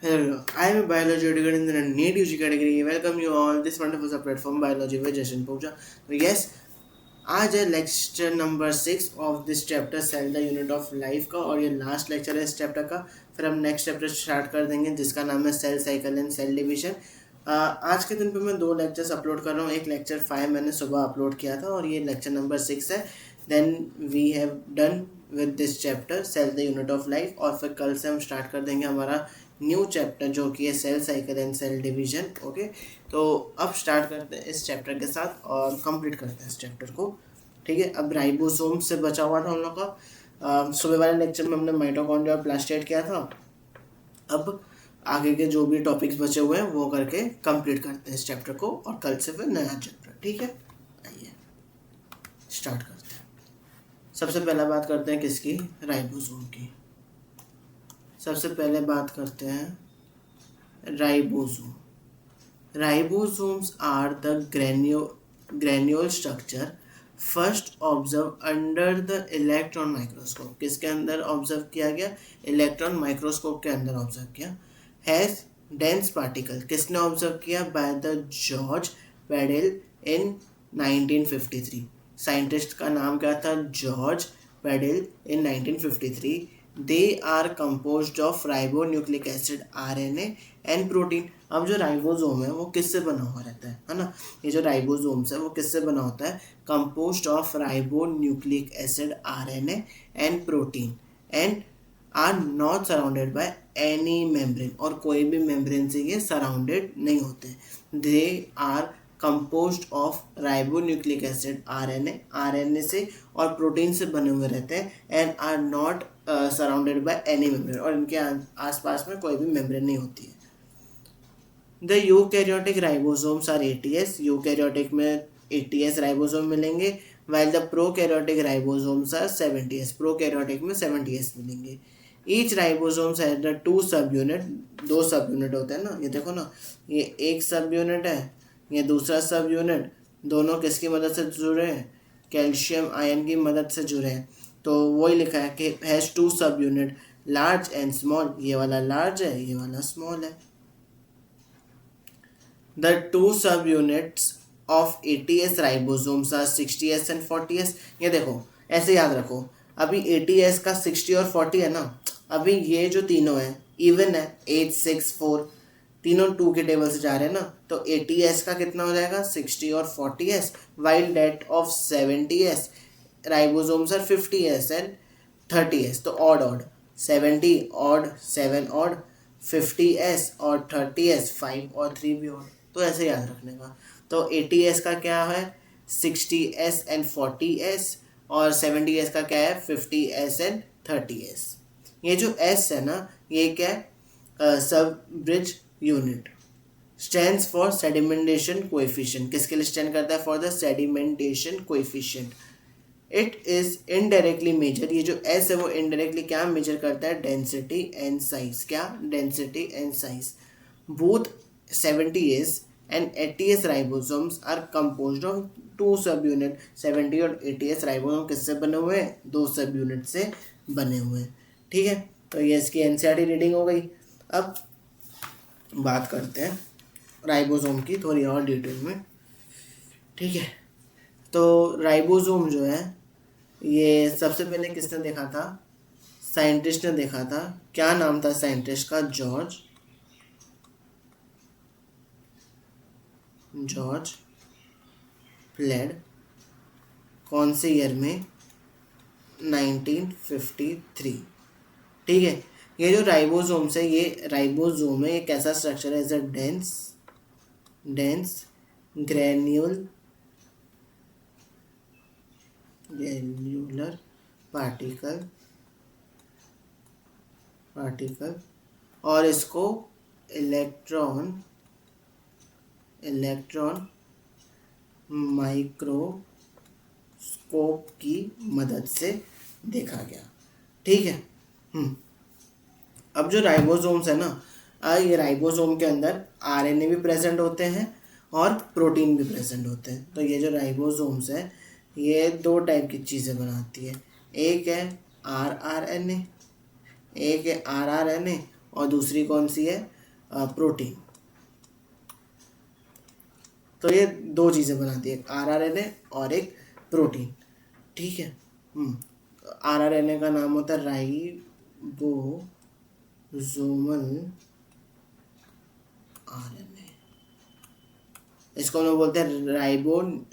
Hello, I am a biology educator in the NEET UG category. Welcome you all this wonderful platform Biology with Jason Pooja. तो yes, आज है lecture number 6 of this chapter cell the unit of life का और ये last lecture है इस chapter का। फिर हम नेक्स्ट चैप्टर स्टार्ट कर देंगे जिसका नाम है cell cycle and cell division. आज के दिन पे मैं 2 लेक्चर्स अपलोड कर रहा हूँ। एक लेक्चर 5 मैंने सुबह अपलोड किया था और ये लेक्चर नंबर 6 है। Then we have done with this chapter cell the unit of life और फिर कल से हम स्टार्ट कर देंगे हमारा न्यू चैप्टर जो कि है cell cycle and cell division. Okay, तो अब स्टार्ट करते हैं इस चैप्टर के साथ और कंप्लीट करते हैं इस चैप्टर को। ठीक है, अब राइबोसोम से बचा हुआ था हम लोग का। सुबह वाले लेक्चर में हमने माइटोकॉन्ड्रिया और प्लास्टेट किया था। अब आगे के जो भी टॉपिक्स बचे हुए हैं वो करके कंप्लीट करते हैं इस चैप्टर को और कल से फिर नया चैप्टर। ठीक है, आइए स्टार्ट करते हैं। सबसे पहला बात करते हैं किसकी, राइबोसोम की। सबसे पहले बात करते हैं ribosome. Ribosomes are the granule structure first observe under the electron microscope. किसके अंदर ऑब्जर्व किया गया, इलेक्ट्रॉन माइक्रोस्कोप के अंदर ऑब्जर्व किया। हैज डेंस पार्टिकल, किसने ऑब्जर्व किया, बाय द जॉर्ज पेडेल इन 1953। साइंटिस्ट का नाम क्या था, जॉर्ज पेडेल in 1953। They are composed of ribonucleic acid RNA and protein. अब जो राइबोसोम है वो किससे बना हुआ रहता है ना, ये जो राइबोसोम्स है वो किससे बना होता है, composed of ribonucleic acid RNA and protein and are not surrounded by any membrane, और कोई भी मेम्ब्रेन से ये सराउंडेड नहीं होते। They are composed of ribonucleic acid RNA से और प्रोटीन से बने हुए रहते हैं and are not surrounded by any membrane, और इनके आसपास में कोई भी मेम्ब्रेन नहीं होती है। The eukaryotic ribosomes are ATS। Eukaryotic में ATS राइबोसोम मिलेंगे, while the prokaryotic ribosomes are 70S। Prokaryotic में 70S मिलेंगे। ईच राइबोसोम्स हैज द 2 सब यूनिट। 2 सब यूनिट होते हैं ना, ये देखो ना, ये एक सब यूनिट है, ये दूसरा सब यूनिट। दोनों किसकी मदद से जुड़े हैं, कैल्शियम आयन की मदद से जुड़े हैं। तो वही लिखा है कि हैज 2 सब यूनिट लार्ज एंड स्मॉल। ये वाला लार्ज है, ये वाला स्मॉल है। The 2 subunits of ATS ribosomes are 60S and 40S। ये देखो ऐसे याद रखो, अभी ATS का 60 और 40 है ना, अभी ये जो तीनों है इवन है, 8 6 4 तीनों 2 के टेबल से जा रहे हैं ना, तो ATS का कितना हो जाएगा, 60 और 40S, while that of 70S ribosomes are 50S and 30S। तो ऑड 70 ऑड 7 ऑड 50S और 30S 5 और 3 भी ऑड। तो ऐसे याद रखने का। तो ATS का क्या है, 60S एंड 40S, और 70S का क्या है, 50S एंड 30S। ये जो S है ना, ये क्या है, Svedberg unit. Stands for sedimentation coefficient. किसके लिए स्टैंड करता है, for the sedimentation coefficient. It is indirectly measure, ये जो S है वो इनडायरेक्टली क्या मेजर करता है, डेंसिटी एंड साइज। क्या, density and size. Both 70S and 80S ribosomes are composed of 2 subunit। 70 और 80S राइबोसोम किससे बने हुए हैं, 2 सब यूनिट से बने हुए हैं। ठीक है, तो ये इसकी NCERT रीडिंग हो गई। अब बात करते हैं राइबोसोम की थोड़ी और डिटेल में। ठीक है, तो राइबोसोम जो है ये सबसे पहले किसने देखा था, साइंटिस्ट ने देखा था। क्या नाम था साइंटिस्ट का, जॉर्ज प्लेड। कौन से ईयर में, 1953। ठीक है, ये जो राइबोसोम्स है, ये राइबोसोम है, ये कैसा स्ट्रक्चर है, is a dense granular particle और इसको इलेक्ट्रॉन माइक्रोस्कोप की मदद से देखा गया। ठीक है। अब जो राइबोसोम्स है ना, ये राइबोसोम के अंदर RNA भी प्रेजेंट होते हैं और प्रोटीन भी प्रेजेंट होते हैं। तो ये जो राइबोसोम्स है ये 2 टाइप की चीज़ें बनाती है। एक है rRNA, एक है rRNA और दूसरी कौन सी है, प्रोटीन। तो ये दो चीज़ें बनाती है, RRNA और एक प्रोटीन, ठीक है। RRNA का नाम होता है राइबोसोमल RNA, इसको हम लोग बोलते हैं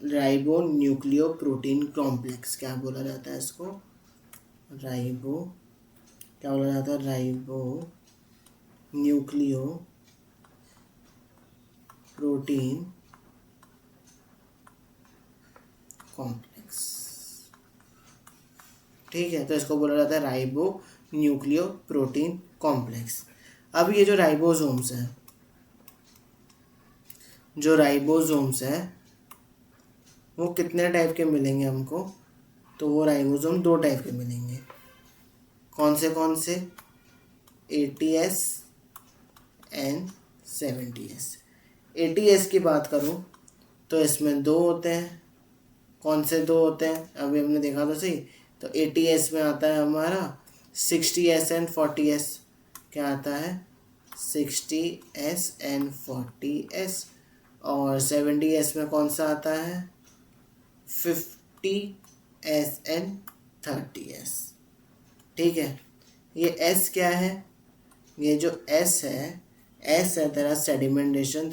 राइबो न्यूक्लियो प्रोटीन कॉम्प्लेक्स। क्या बोला जाता है इसको, क्या बोला जाता है, राइबो न्यूक्लियो प्रोटीन कॉम्प्लेक्स, ठीक है। तो इसको बोला जाता है राइबो न्यूक्लियो प्रोटीन कॉम्प्लेक्स। अब ये जो राइबोसोम्स है वो कितने टाइप के मिलेंगे हमको, तो वो राइबोसोम दो टाइप के मिलेंगे। कौन से, ATS एंड 70S। ATS की बात करूं तो इसमें दो होते हैं। कौन से दो होते हैं, अभी हमने देखा तो सही। तो ATS में आता है हमारा 60S एंड 40S। क्या आता है, 60S एंड 40S। और 70S में कौन सा आता है, 50S एंड 30S, ठीक है। ये S क्या है, ये जो S है तेरा सेडिमेंटेशन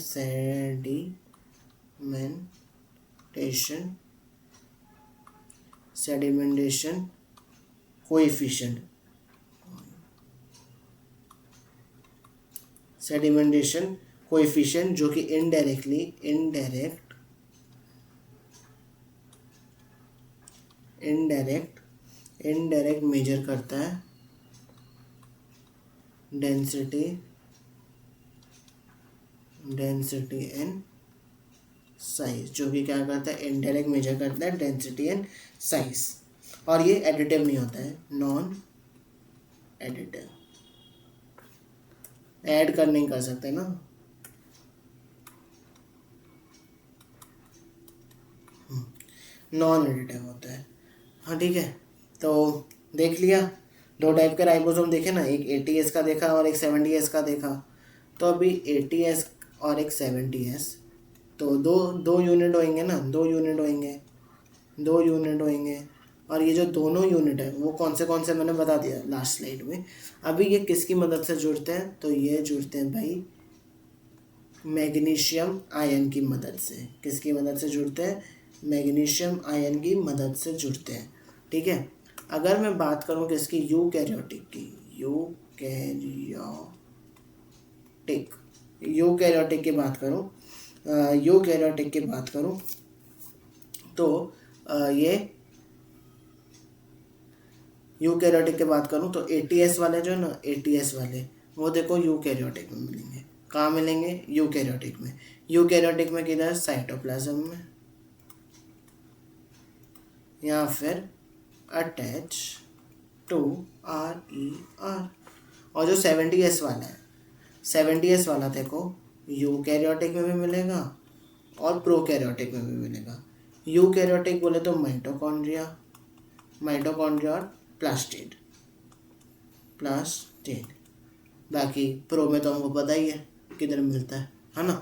कोएफिशिएंट, सेडिमेंटेशन कोएफिशिएंट जो कि इनडायरेक्ट मेजर करता है डेंसिटी एंड साइज, जो कि क्या करता है, इनडायरेक्ट मेजर करता है डेंसिटी एंड साइज। और ये एडिटिव नहीं होता है, नॉन एडिटिव, ऐड कर नहीं कर सकते ना। नॉन एडिटिव होता है, हाँ ठीक है। तो देख लिया, दो टाइप के राइबोसोम देखे ना, एक ATS का देखा और एक 70S का देखा। तो अभी ATS और एक 70S, तो दो यूनिट होंगे ना, दो यूनिट होंगे। और ये जो दोनों यूनिट है वो कौन से मैंने बता दिया लास्ट स्लाइड में। अभी ये किसकी मदद से जुड़ते हैं, तो ये जुड़ते हैं भाई मैग्नीशियम आयन की मदद से। किसकी मदद से जुड़ते हैं, मैग्नीशियम आयन की मदद से जुड़ते हैं, ठीक है। अगर मैं बात करूं किसकी, यूकैरियोटिक की बात करूं तो ये यूकैरियोटिक की बात करूं तो ATS वाले जो है ना, ATS वाले वो देखो यूकैरियोटिक में मिलेंगे। कहाँ मिलेंगे, यूकैरियोटिक में किधर, साइटोप्लाज्म में, या फिर अटैच टू RER। और जो 70S वाला देखो यूकैरियोटिक में भी मिलेगा और प्रोकैरियोटिक में भी मिलेगा। यूकैरियोटिक बोले तो माइटोकॉन्ड्रिया और प्लास्टिड। बाकी प्रो में तो हमको पता ही है किधर मिलता है ना।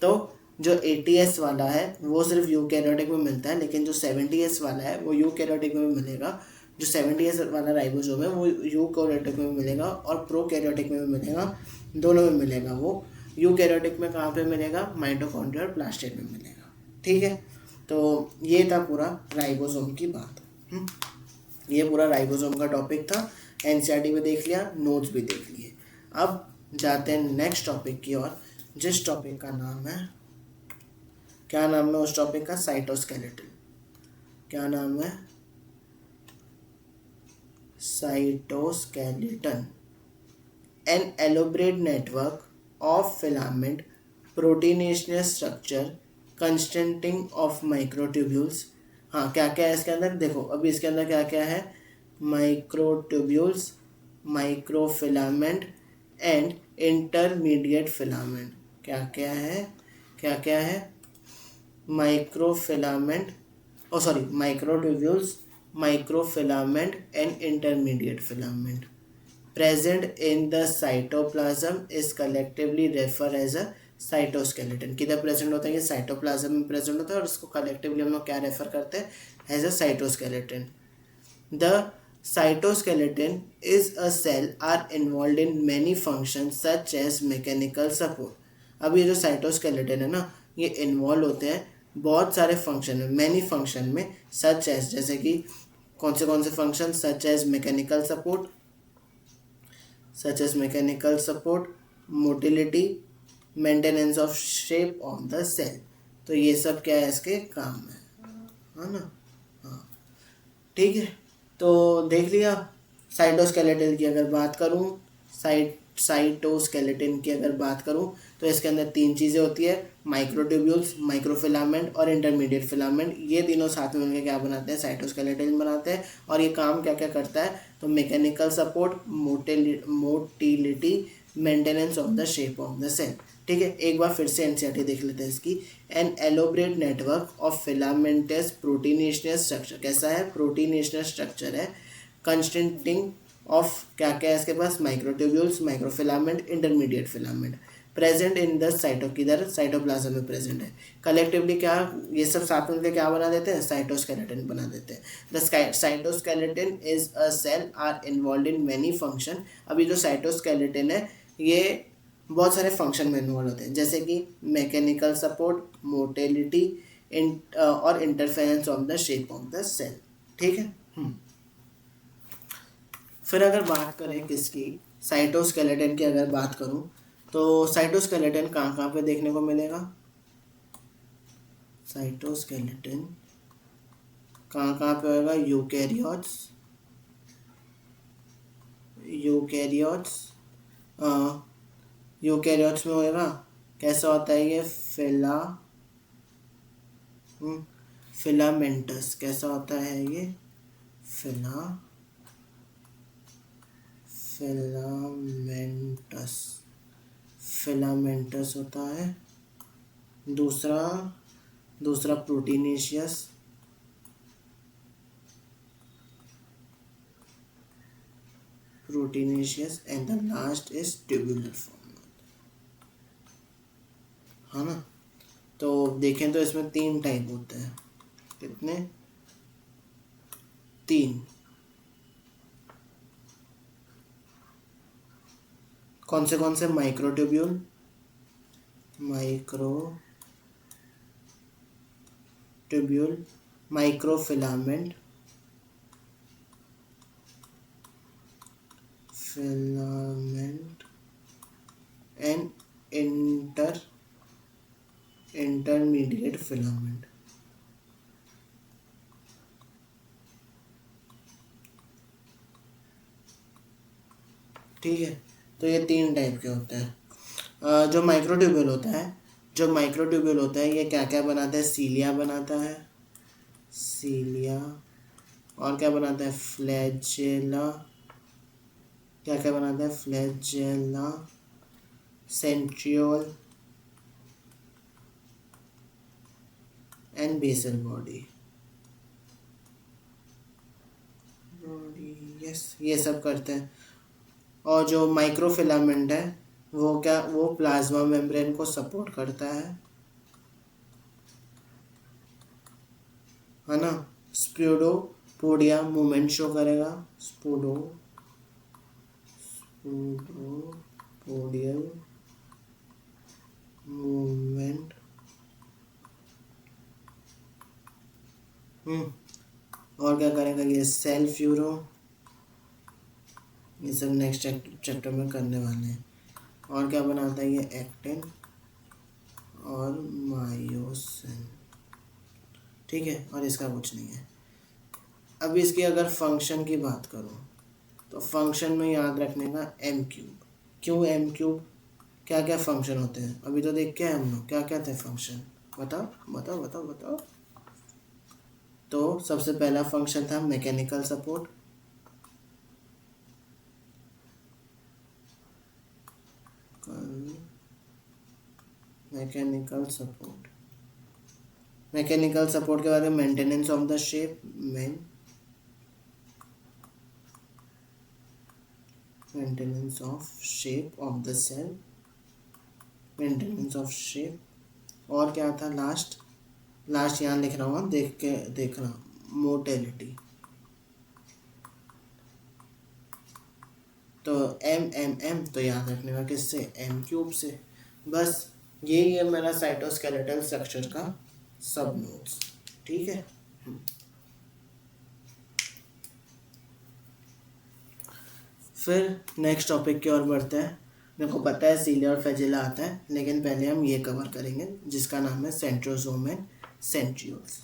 तो जो ATS वाला है वो सिर्फ यूकैरियोटिक में मिलता है, लेकिन जो 70S वाला है वो यूकैरियोटिक में भी मिलेगा। जो 70S वाला राइबोसोम है वो यूकैरियोटिक में भी मिलेगा और प्रोकैरियोटिक में भी मिलेगा, दोनों में मिलेगा। वो यूकैरियोटिक में कहाँ पे मिलेगा, माइटोकॉन्ड्रिया और प्लास्टिड में मिलेगा, ठीक है। तो ये था पूरा राइबोसोम की बात। ये पूरा राइबोसोम का टॉपिक था, NCERT में देख लिया, नोट्स भी देख लिए। अब जाते हैं नेक्स्ट टॉपिक की ओर, जिस टॉपिक का नाम है, क्या नाम है उस टॉपिक का, साइटोस्केलेटन। क्या नाम है, cytoskeleton, an elaborate network of filament proteinaceous structure consisting of microtubules. हाँ, क्या क्या है इसके अंदर, देखो अभी इसके अंदर क्या क्या है, microtubules, microfilament and intermediate filament. क्या क्या है, microtubules, microfilament and intermediate filament. Present in the cytoplasm is collectively refer as a cytoskeleton. किधर प्रेजेंट होता है? ये साइटोप्लाज्म में प्रेजेंट होता है और इसको कलेक्टिवली हम लोग क्या रेफर करते हैं? As a cytoskeleton. The cytoskeleton is a cell are involved in many functions such as mechanical support. अब ये जो साइटोस्केलेटन है ना, ये इन्वॉल्व होते हैं बहुत सारे फंक्शन में, मैनी फंक्शन में, सच एज, जैसे कि कौन से function? Such as mechanical support, motility, maintenance of shape of the cell. तो ये सब क्या है? इसके काम है ना। हाँ, ठीक है। तो देख लिया। साइटोस्केलेटन की अगर बात करूँ, साइटोस्केलेटन की अगर बात करूँ तो इसके अंदर तीन चीज़ें होती है, माइक्रोट्यूब्यूल्स, माइक्रोफिलामेंट और इंटरमीडिएट फिलामेंट। ये तीनों साथ में मिलकर क्या बनाते हैं? साइटोस्केलेटन बनाते हैं। और ये काम क्या क्या करता है? तो mechanical support, motility, maintenance of the shape of the cell. ठीक है, एक बार फिर से एनसीईआरटी देख लेते हैं इसकी। An elaborate network of filamentous proteinaceous structure. कैसा है? प्रोटीनेशियस स्ट्रक्चर है, कंस्टिंग ऑफ क्या क्या है इसके पास? Microtubules, microfilament, intermediate filament, present in the किधर? साइटोप्लाज्म में प्रेजेंट है। कलेक्टिवली क्या ये सब साथ में मिलकर क्या बना देते हैं? साइटोस्केलेटन बना देते हैं। The cytoskeleton is a cell are involve in many function. अभी जो साइटोस्केलेटन है ये बहुत सारे फंक्शन में इन्वॉल्व होते हैं, जैसे कि मैकेनिकल सपोर्ट, मोटिलिटी, और interference of the shape of the cell. ठीक है। फिर अगर बात करें किसकी? साइटोस्केलेटन की अगर बात करूं तो साइटोस्केलेटन कहाँ कहाँ पे देखने को मिलेगा? साइटोस्केलेटन कहाँ कहाँ पे होगा? यूकैरियोट्स, यूकैरियोट्स में होएगा। कैसा होता है ये? फिलामेंटस। कैसा होता है ये? फिलामेंटस होता है। दूसरा proteinaceous, and the last is tubular form, है ना। तो देखें तो इसमें तीन टाइप होते हैं। कितने? तीन। कौन से? Microtubule, microfilament, and intermediate filament. ठीक है, तो ये तीन टाइप के होते हैं। जो माइक्रोट्यूब्यूल होता है ये क्या क्या बनाता है? सीलिया बनाता है, और क्या बनाता है? फ्लैजेला। क्या क्या बनाता है? Flagella, centriole and basal body. Yes, ये सब करते हैं। और जो माइक्रोफिलामेंट है वो प्लाज्मा मेम्ब्रेन को सपोर्ट करता है ना। स्पोडोपोडिया मूवमेंट शो करेगा, स्पोडोपोडियल मूवमेंट। और क्या करेगा ये? Cell furrow. ये सब नेक्स्ट चैप्टर में करने वाले हैं। और क्या बनाता है ये? एक्टिन और मायोसिन। ठीक है, और इसका कुछ नहीं है। अब इसकी अगर फंक्शन की बात करूँ तो फंक्शन में याद रखने का M3। क्यों M3? क्या क्या फंक्शन होते हैं अभी तो देख के हम लोग, क्या क्या थे फंक्शन? बताओ। तो सबसे पहला फंक्शन था मैकेनिकल सपोर्ट, मैकेनिकल सपोर्ट के बाद में maintenance of the shape, maintenance of shape of the cell, maintenance of shape. और क्या था लास्ट यहाँ लिख रहा हूँ, देख के देखना, मोटेलिटी। तो एम तो याद रखने का किससे, एम क्यूब से। बस यही है मेरा साइटोस्केलेटल स्ट्रक्चर का सब नोट्स, ठीक है। फिर नेक्स्ट टॉपिक की ओर बढ़ते हैं। मेरे को पता है सीलिया और फेजिला आता है, लेकिन पहले हम ये कवर करेंगे जिसका नाम है सेंट्रोसोम एंड सेंट्रियोल्स,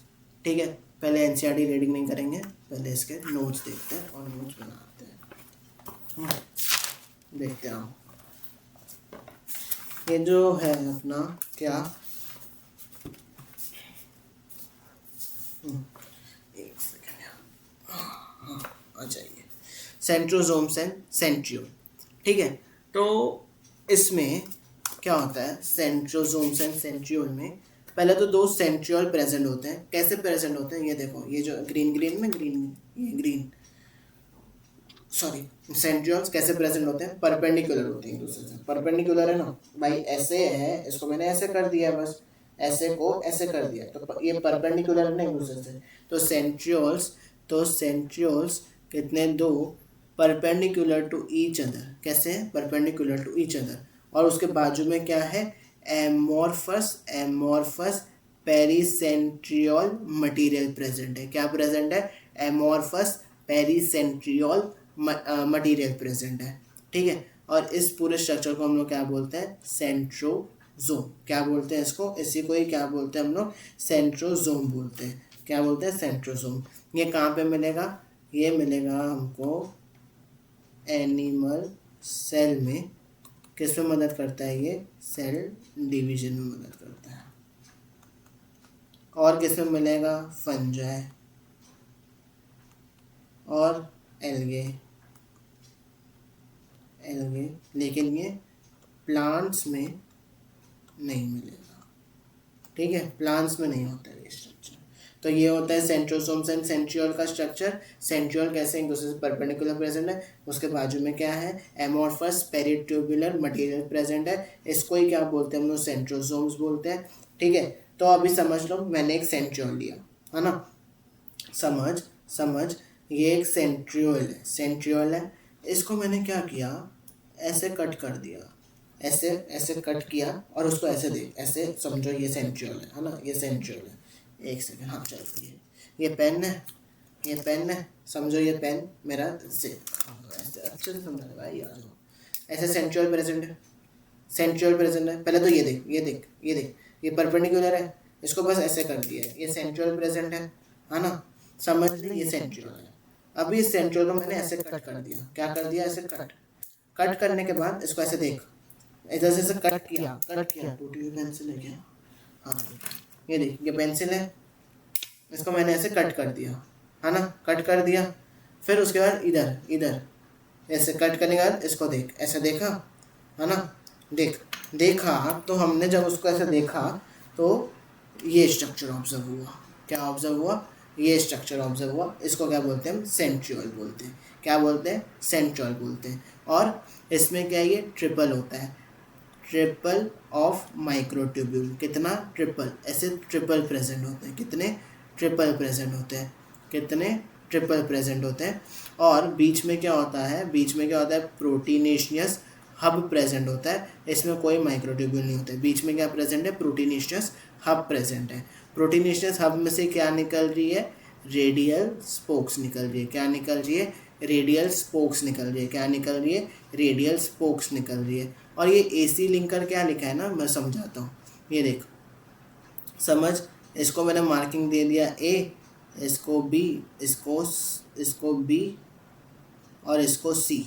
ठीक है। पहले एनसीईआरटी रीडिंग नहीं करेंगे, पहले इसके नोट्स देखते हैं और नोट्स बनाते हैं। देखते हैं ये जो है अपना क्या, एक सेकेंड आ जाइए, सेंट्रोसोम्स एंड सेंट्रियोल, ठीक है। तो इसमें क्या होता है, सेंट्रोसोम्स एंड सेंट्रियोल में पहले तो दो सेंट्रियोल प्रेजेंट होते हैं। कैसे प्रेजेंट होते हैं ये देखो, ये जो ग्रीन में ये ग्रीन, सॉरी, सेंट्रियोल्स कैसे प्रेजेंट होते हैं, परपेंडिकुलर होते हैं एक दूसरे से। परपेंडिकुलर है ना भाई, ऐसे है, इसको मैंने ऐसे कर दिया, बस ऐसे को ऐसे कर दिया, तो ये परपेंडिकुलर नहीं एक दूसरे से। तो सेंट्रियोल्स कितने, दो, परपेंडिकुलर टू ईच अदर। कैसे, परपेंडिकुलर टू ईच अदर। और उसके बाजू में क्या है, एमोर्फस पेरीसेंट्रियोल मटेरियल प्रेजेंट है। क्या प्रेजेंट है, एमोर्फस पेरीसेंट्रियोल मटेरियल प्रेजेंट है, ठीक है। और इस पूरे स्ट्रक्चर को हम लोग क्या बोलते हैं, सेंट्रोसोम। क्या बोलते हैं इसको, इसी को ही क्या बोलते हैं हम लोग, सेंट्रोसोम बोलते हैं। क्या बोलते हैं, सेंट्रोसोम। ये कहाँ पे मिलेगा, ये मिलेगा हमको एनिमल सेल में। किस में मदद करता है ये, सेल डिवीजन में मदद करता है। और किस में मिलेगा, फंजाई और एल्गे, लेकिन ये प्लांट्स में नहीं मिलेगा, ठीक है। प्लांट्स में नहीं होता है ये स्ट्रक्चर। तो ये होता है सेंट्रोसोम्स एंड सेंट्रियोल का स्ट्रक्चर। सेंट्रियोल कैसे एक दूसरे से परपेंडिकुलर प्रेजेंट है, उसके बाजू में क्या है, एमोर्फस पेरिट्यूबुलर मटेरियल प्रेजेंट है। इसको ही क्या बोलते हैं हम लोग, सेंट्रोसोम्स बोलते हैं, ठीक है। तो अभी समझ लो, मैंने एक सेंट्रियोल लिया है ना, समझ ये एक सेंट्रियोल है। इसको मैंने क्या किया, ऐसे कट कर दिया, ऐसे कट किया, और उसको ऐसे दे, ऐसे समझो ये सेंट्रियोल है ना, ये सेंट्रियोल है। एक सेकेंड, हाँ चलती है। ये पेन है, समझो ये पेन मेरा से ऐसे अच्छे से समझा भाई, आ जाओ। ऐसे सेंट्रियोल प्रेजेंट है, पहले तो ये देख ये परपेंडिकुलर है, इसको बस ऐसे कर दिया, ये सेंट्रियोल प्रेजेंट है ना, समझ ले, ये सेंट्रियोल है। अभी इस सेंट्रियोल को मैंने ऐसे कट कर दिया, क्या कर दिया, ऐसे कट करने के बाद इसको ऐसे देख, इधर से कट किया, टूटी हुई पेंसिल है क्या, हाँ ये देख, ये पेंसिल है, इसको मैंने ऐसे कट कर दिया है ना, कट कर दिया। फिर उसके बाद इधर ऐसे कट करने के बाद इसको देख, ऐसे देखा है ना, देखा तो हमने जब उसको ऐसे देखा तो ये स्ट्रक्चर ऑब्जर्व हुआ। क्या ऑब्जर्व हुआ, ये स्ट्रक्चर ऑब्जर्व हुआ। इसको क्या बोलते हैं, सेंट्रियोल बोलते हैं। क्या बोलते हैं, सेंट्रियोल बोलते हैं। और इसमें क्या, ये ट्रिपल होता है, ट्रिपल ऑफ माइक्रोट्यूब्यूल। कितना, ट्रिपल, ऐसे ट्रिपल प्रेजेंट होते हैं। कितने, ट्रिपल प्रेजेंट होते हैं, ट्रिपल प्रेजेंट होते हैं। और बीच में क्या होता है, प्रोटीनेशियस हब प्रेजेंट होता है। इसमें कोई माइक्रोट्यूब्यूल नहीं होते। बीच में क्या प्रेजेंट है, प्रोटीनेशियस हब प्रेजेंट है। प्रोटीनेशियस हब में से क्या निकल रही है, रेडियल स्पोक्स निकल रही है। क्या निकल रही है, रेडियल स्पोक्स निकल रही है। क्या निकल रही है, रेडियल स्पोक्स निकल रही है। और ये एसी लिंकर क्या लिखा है ना, मैं समझाता हूँ। ये देख, समझ, इसको मैंने मार्किंग दे दिया ए, इसको बी, इसको बी, और इसको सी,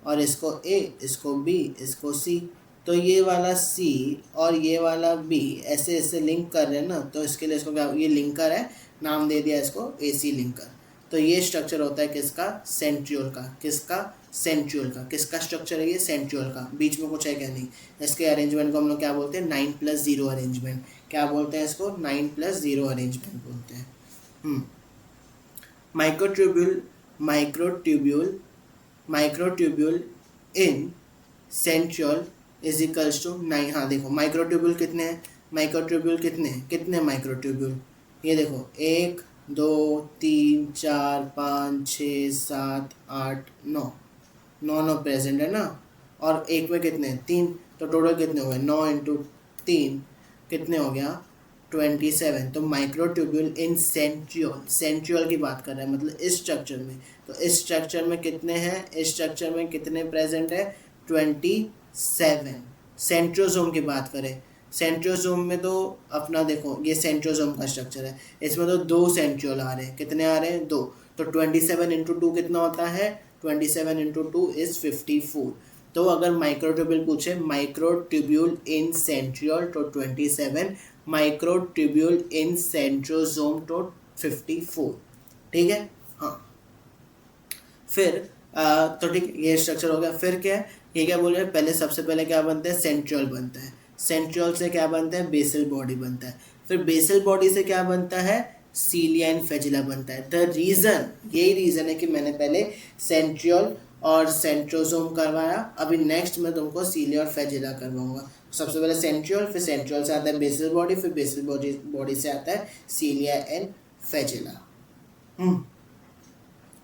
और इसको ए, इसको बी, इसको सी। तो ये वाला सी और ये वाला बी ऐसे लिंक कर रहे हैं ना, तो इसके लिए इसको क्या, ये लिंकर है, नाम दे दिया इसको एसी लिंकर। तो ये स्ट्रक्चर होता है किसका, सेंट्रियोल का। किसका स्ट्रक्चर है ये, सेंट्रियोल का। बीच में कुछ है क्या, नहीं। इसके अरेंजमेंट को हम लोग क्या बोलते हैं, 9+0 अरेंजमेंट। क्या बोलते हैं इसको, 9+0 अरेंजमेंट बोलते हैं। Microtubule in centriole is equals to 9। हाँ देखो माइक्रोट्यूब्यूल कितने हैं, माइक्रोट्यूब्यूल कितने माइक्रोट्यूब्यूल, ये देखो 1 2 3 4 5 6 7 8 9, 9 प्रेजेंट है ना, और एक में कितने 3, तो टोटल कितने हो गए 9 इंटू 3 कितने हो गया 27। तो माइक्रोट्यूब्यूल इन सेंट्रियोल, सेंट्रियोल की बात कर रहे हैं मतलब इस स्ट्रक्चर में, तो इस स्ट्रक्चर में कितने हैं, इस स्ट्रक्चर में कितने प्रेजेंट है 27। सेंट्रोसोम की बात करें, सेंट्रोसोम में तो अपना देखो ये सेंट्रोसोम का स्ट्रक्चर है, इसमें तो 2 सेंट्रियोल आ रहे हैं, कितने आ रहे हैं 2, तो 27 इंटू 2 कितना होता है 27 इंटू 2 इज 54। तो अगर माइक्रोट्यूब्यूल पूछे माइक्रोट्यूब्यूल इन सेंट्रियोल तो 27, माइक्रोट्यूब्यूल इन सेंट्रोसोम तो 54। ठीक है हाँ। फिर तो ठीक ये स्ट्रक्चर हो गया, फिर क्या है ये क्या बोल रहे हैं, पहले सबसे पहले क्या बनता है सेंट्रियोल बनता है, सेंट्रियोल से क्या बनता है बेसल बॉडी बनता है, फिर बेसल बॉडी से क्या बनता है सीलिया एंड फेजिला बनता है। द रीज़न, यही रीज़न है कि मैंने पहले सेंट्रियोल और सेंट्रोसोम करवाया, अभी नेक्स्ट मैं तुमको सीलिया और फेजिला करवाऊंगा। सबसे पहले सेंट्रियोल, फिर सेंट्रियोल से आता है बेसल बॉडी, फिर बेसल बॉडी से आता है सीलिया एंड फेजिला।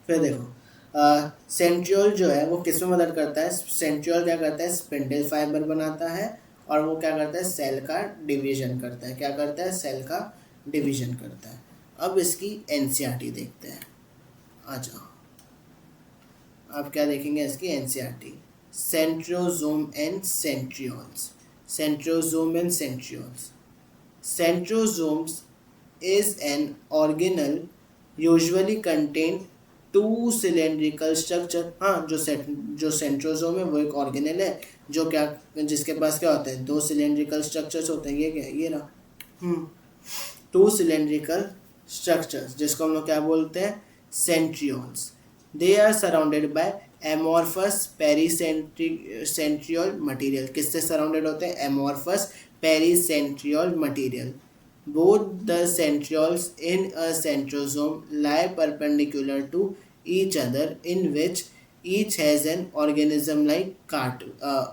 फिर देखो सेंट्रियोल जो है वो किस में मदद करता है, सेंट्रियोल क्या करता है स्पिंडल फाइबर बनाता है, और वो क्या करता है सेल का डिवीजन करता है, क्या करता है सेल का डिवीजन करता है। अब इसकी एनसीईआरटी देखते हैं, आ जाओ आप क्या देखेंगे इसकी NCERT, centrosome and centrioles, centrosome and centrioles. Centrosomes is an organelle usually contain 2 cylindrical structure। हाँ जो सेंट्रोसोम है वो एक ऑर्गेनेल है जो क्या जिसके पास क्या होते हैं 2 सिलेंड्रिकल स्ट्रक्चर्स होते हैं, ये क्या है ये रहा 2 सिलेंड्रिकल स्ट्रक्चर्स जिसको हम लोग क्या बोलते हैं centrioles. They are surrounded by amorphous pericentriolar material, किससे सराउंडेड होते हैं amorphous pericentriolar material. Both the centrioles in a centrosome lie perpendicular to each other, in which each has an organism like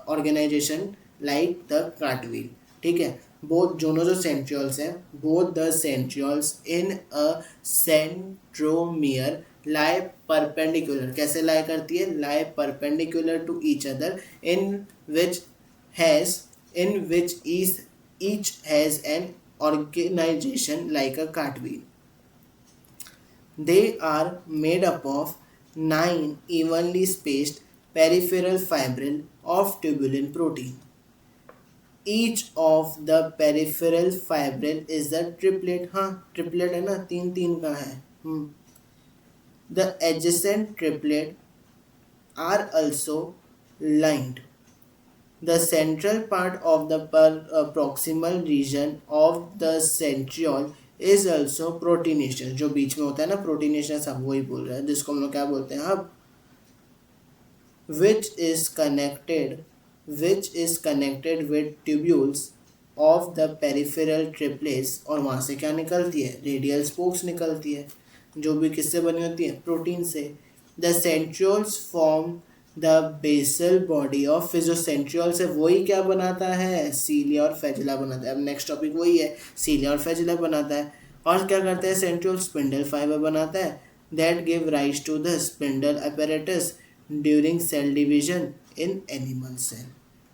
organization like the cartwheel। ठीक है both दोनों जो centrioles हैं, both the centrioles in a centromere lie perpendicular, कैसे lie करती है lie perpendicular to each other, in which each has an organization like a cartwheel। They are made up of 9 evenly spaced peripheral fibril of tubulin protein। Each of the peripheral fibril is a triplet। हाँ triplet है ना, 3 का है। The adjacent triplet are also lined। The central part of the proximal region of the centriole is also proteinaceous। जो बीच में होता है ना proteinaceous, अब वही बोल रहे हैं जिसको हम लोग क्या बोलते हैं hub, which is connected with tubules of the peripheral triplets। और वहाँ से क्या निकलती है रेडियल स्पोक्स निकलती है जो भी किससे बनी होती है प्रोटीन से। The centrioles form the basal body of, फिर जो सेंट्रियोल्स है वही क्या बनाता है सीलिया और फेजिला बनाता है। अब नेक्स्ट टॉपिक वही है सीलिया और फेजिला बनाता है, और क्या करते हैं सेंट्रियोल स्पिंडल फाइबर बनाता है that give rise to the spindle apparatus during cell division in animal cell.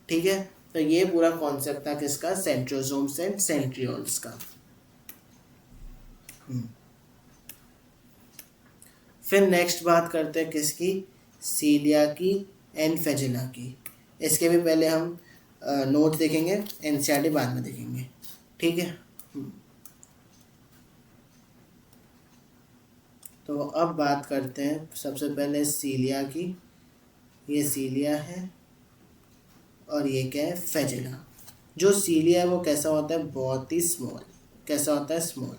ठीक है तो ये पूरा कॉन्सेप्ट था किसका सेंट्रोसोम्स एंड सेंट्रियोल्स का। फिर नेक्स्ट बात करते हैं किसकी सीलिया की एंड फेजिला की। इसके भी पहले हम नोट देखेंगे, एनसीईआरटी बाद में देखेंगे। ठीक है तो अब बात करते हैं सबसे पहले सीलिया की। ये सीलिया है और ये क्या है फेजिला। जो सीलिया है वो कैसा होता है बहुत ही स्मॉल, कैसा होता है स्मॉल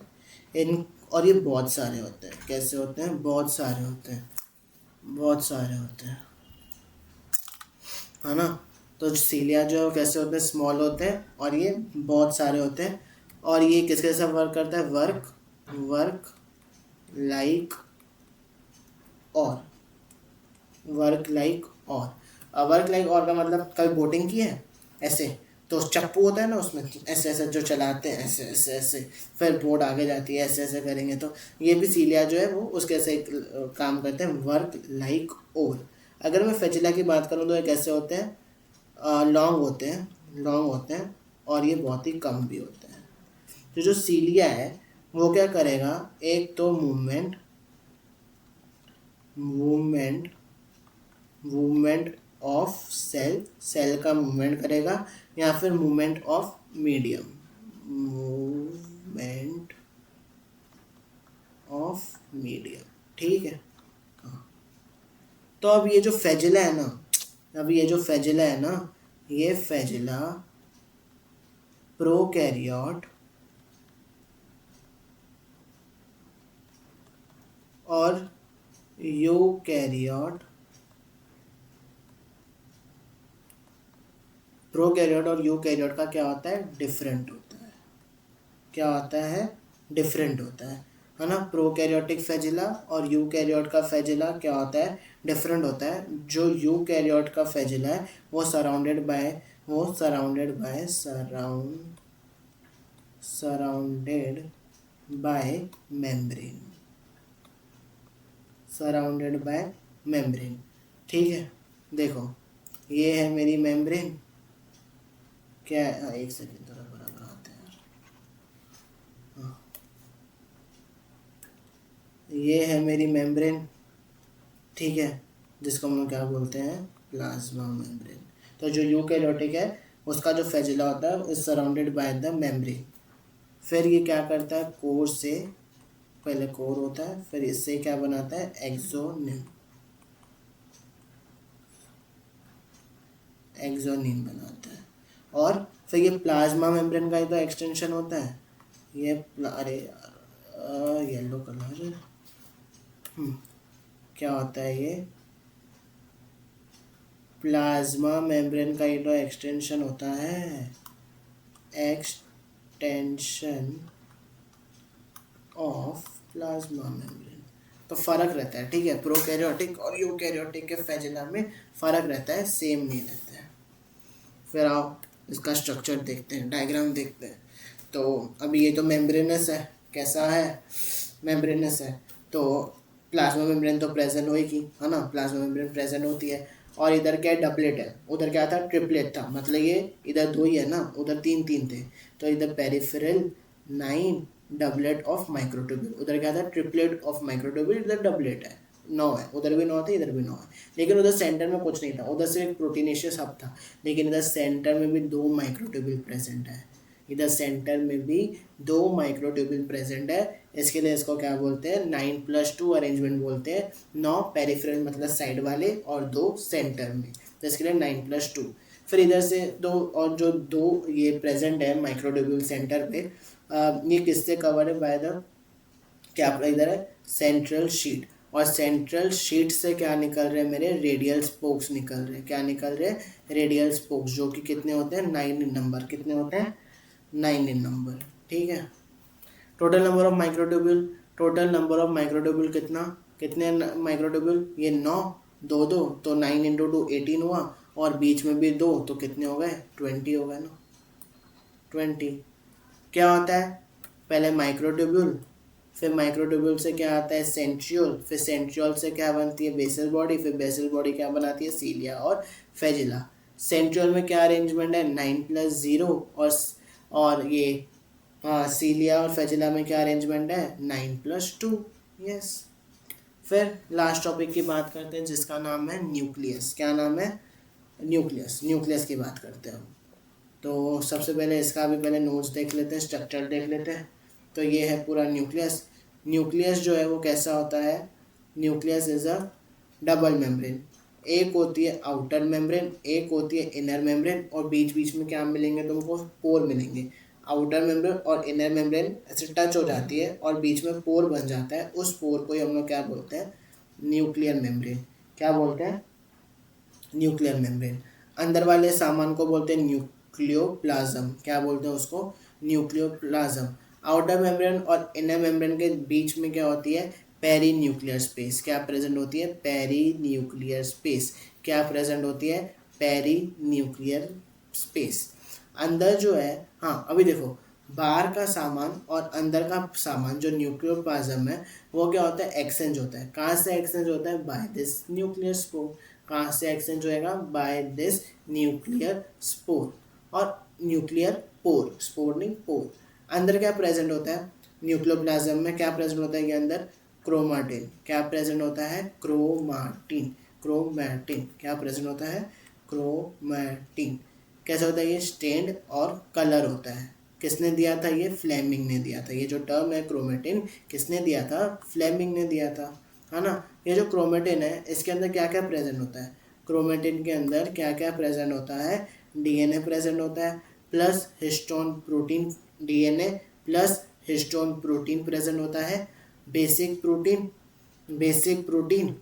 इन, और ये बहुत सारे होते हैं, कैसे होते हैं बहुत सारे होते हैं, बहुत सारे होते हैं है ना। तो सीलिया जो कैसे होते हैं स्मॉल होते हैं और ये बहुत सारे होते हैं, और ये किसके साथ वर्क करता है वर्क लाइक और वर्क लाइक और का मतलब कभी बोटिंग की है ऐसे, तो चप्पू होता है ना उसमें ऐसे ऐसे जो चलाते हैं ऐसे ऐसे ऐसे, फिर बोट आगे जाती है ऐसे ऐसे करेंगे, तो ये भी सीलिया जो है वो उसके ऐसे काम करते हैं, वर्क लाइक ओर। अगर मैं फेजिला की बात करूँ तो ये कैसे होते हैं, लॉन्ग होते हैं, लॉन्ग होते हैं और ये बहुत ही कम भी होते हैं। तो जो सीलिया है वो क्या करेगा, एक तो movement movement movement of cell, cell का मूवमेंट करेगा, या फिर movement of medium, movement of medium, ठीक है। हाँ। तो अब ये जो फेजिला है ना, अब ये जो फेजिला है ना, ये फेजिला प्रोकैरियोट और यूकैरियोट, प्रोकैरियोट और यूकैरियोट का क्या होता है, डिफरेंट होता है। क्या होता है, डिफरेंट होता है ना। प्रोकैरियोटिक फेजिला और यूकैरियोट का फेजिला क्या होता है, डिफरेंट होता है। जो यूकैरियोट का फेजिला है वो surrounded by surrounded by membrane, surrounded by membrane, ठीक है। देखो ये है मेरी मेम्ब्रेन, क्या है, एक सेकेंड थोड़ा बराबर आते हैं यार। हाँ, ये है मेरी मेम्ब्रेन, ठीक है, जिसको हम लोग क्या बोलते हैं, प्लाज्मा मेम्ब्रेन। तो जो यूकैरियोटिक है उसका जो फेजिला होता है is surrounded by the membrane. फिर ये क्या करता है, कोर से, पहले कोर होता है, फिर इससे क्या बनाता है, एक्सोनिम, एक्सोनिम बनाता है। और फिर ये प्लाज्मा मेम्ब्रेन का ही तो एक्सटेंशन होता है। ये अरे यार येलो कलर, क्या होता है ये, प्लाज्मा मेम्ब्रेन का ही तो एक्सटेंशन होता है, एक्सटेंशन ऑफ प्लाज्मा मेम्ब्रेन। तो फर्क रहता है, ठीक है, प्रोकैरियोटिक और यूकैरियोटिक के फेजिला में फर्क रहता है, सेम नहीं रहता है। फिर आओ इसका स्ट्रक्चर देखते हैं, डायग्राम देखते हैं। तो अभी ये तो मेम्ब्रेनस है, कैसा है, मेम्ब्रेनस है। तो प्लाज्मा मेम्ब्रेन तो प्रेजेंट होगी, है ना, प्लाज्मा मेम्ब्रेन प्रेजेंट होती है। और इधर क्या डबलेट है, उधर क्या था, ट्रिपलेट था, मतलब ये इधर दो ही है ना, उधर तीन तीन थे। तो इधर पेरिफेरल 9 डबलेट ऑफ माइक्रोट्यूब्यूल, उधर क्या था, ट्रिपलेट ऑफ माइक्रोट्यूब्यूल, इधर डबलेट है, 9 है, उधर भी 9 थे, इधर भी 9 है। लेकिन उधर सेंटर में कुछ नहीं था, उधर सिर्फ एक प्रोटीनेशियस हब था। लेकिन इधर सेंटर में भी 2 माइक्रोट्यूब्यूल प्रेजेंट है, इधर सेंटर में भी 2 माइक्रोट्यूब्यूल प्रेजेंट है। इसके लिए इसको क्या बोलते हैं, 9+2 अरेंजमेंट बोलते हैं। 9 पेरिफेरल मतलब साइड वाले और 2 सेंटर में, तो इसके लिए 9+2। फिर इधर से दो, और जो 2 ये प्रेजेंट है माइक्रोट्यूब्यूल सेंटर पे, ये किससे कवर है, बाय द, क्या इधर है, सेंट्रल शीट। और सेंट्रल शीट से क्या निकल रहे हैं, मेरे रेडियल स्पोक्स निकल रहे हैं, क्या निकल रहे हैं, रेडियल स्पोक्स, जो कि कितने होते हैं, 9 इन नंबर, कितने होते हैं, 9 इन नंबर, ठीक है। Total number of microtubule, total number of microtubule कितना, कितने माइक्रोट्यूब्यूल, ये 9, 2 2 तो 9 इंटू 2 18 हुआ, और बीच में भी 2 तो कितने हो गए, 20 हो गए ना, 20। क्या होता है, पहले माइक्रोट्यूब्यूल, फिर माइक्रोट्यूब्यूल से क्या आता है, सेंट्रियोल, फिर सेंट्रियोल से क्या बनती है, बेसल बॉडी, फिर बेसल बॉडी क्या बनाती है, सीलिया और फेजिला। सेंट्रियोल में क्या अरेंजमेंट है, 9+0, और ये सीलिया और फेजिला में क्या अरेंजमेंट है, 9+2, यस। फिर लास्ट टॉपिक की बात करते हैं जिसका नाम है न्यूक्लियस, क्या नाम है, न्यूक्लियस, न्यूक्लियस की बात करते हैं हम। तो सबसे पहले इसका भी पहले नोट्स देख लेते हैं, स्ट्रक्चर देख लेते हैं। तो ये है पूरा न्यूक्लियस। न्यूक्लियस जो है वो कैसा होता है, nucleus is a double membrane, एक होती है आउटर मेम्ब्रेन, एक होती है इनर मेम्ब्रेन, और बीच बीच में क्या मिलेंगे तुमको, पोर मिलेंगे। आउटर मेम्ब्रेन और इनर मेम्ब्रेन ऐसे टच हो जाती है और बीच में पोर बन जाता है, उस पोर को ही हम लोग क्या बोलते हैं, न्यूक्लियर मेम्ब्रेन, क्या बोलते हैं, न्यूक्लियर मेम्ब्रेन। अंदर वाले सामान को बोलते हैं न्यूक्लियोप्लाज्म, क्या बोलते हैं उसको, न्यूक्लियोप्लाज्म। आउटर मेम्ब्रेन और इनर मेम्ब्रेन के बीच में क्या होती है, पेरी न्यूक्लियर स्पेस, क्या प्रेजेंट होती है, पेरी न्यूक्लियर स्पेस। क्या प्रेजेंट होती है, पेरी न्यूक्लियर स्पेस। अंदर जो है, हाँ अभी देखो, बाहर का सामान और अंदर का सामान जो न्यूक्लियोप्लाज्म है वो क्या होता है, एक्सचेंज होता है। कहाँ से एक्सचेंज होता है, बाय दिस न्यूक्लियर स्पोर। कहाँ से एक्सचेंज होएगा, बाय दिस न्यूक्लियर स्पोर और न्यूक्लियर पोर, स्पोर नहीं पोर। अंदर क्या प्रेजेंट होता है, न्यूक्लियोप्लाज्म में क्या प्रेजेंट होता है, ये अंदर क्रोमाटिन। क्या प्रेजेंट होता है, क्रोमाटिन। क्रोमैटिन क्या प्रेजेंट होता है, क्रोमैटिन। कैसा होता है ये, स्टेन्ड और कलर होता है। किसने दिया था ये, फ्लेमिंग ने दिया था। ये जो टर्म है क्रोमेटिन किसने दिया था, फ्लेमिंग ने दिया था, है ना। ये जो क्रोमेटिन है इसके अंदर क्या क्या प्रेजेंट होता है, क्रोमेटिन के अंदर क्या क्या प्रेजेंट होता है, डीएनए प्रेजेंट होता है plus histone protein, DNA plus histone protein present होता है। बेसिक प्रोटीन, बेसिक प्रोटीन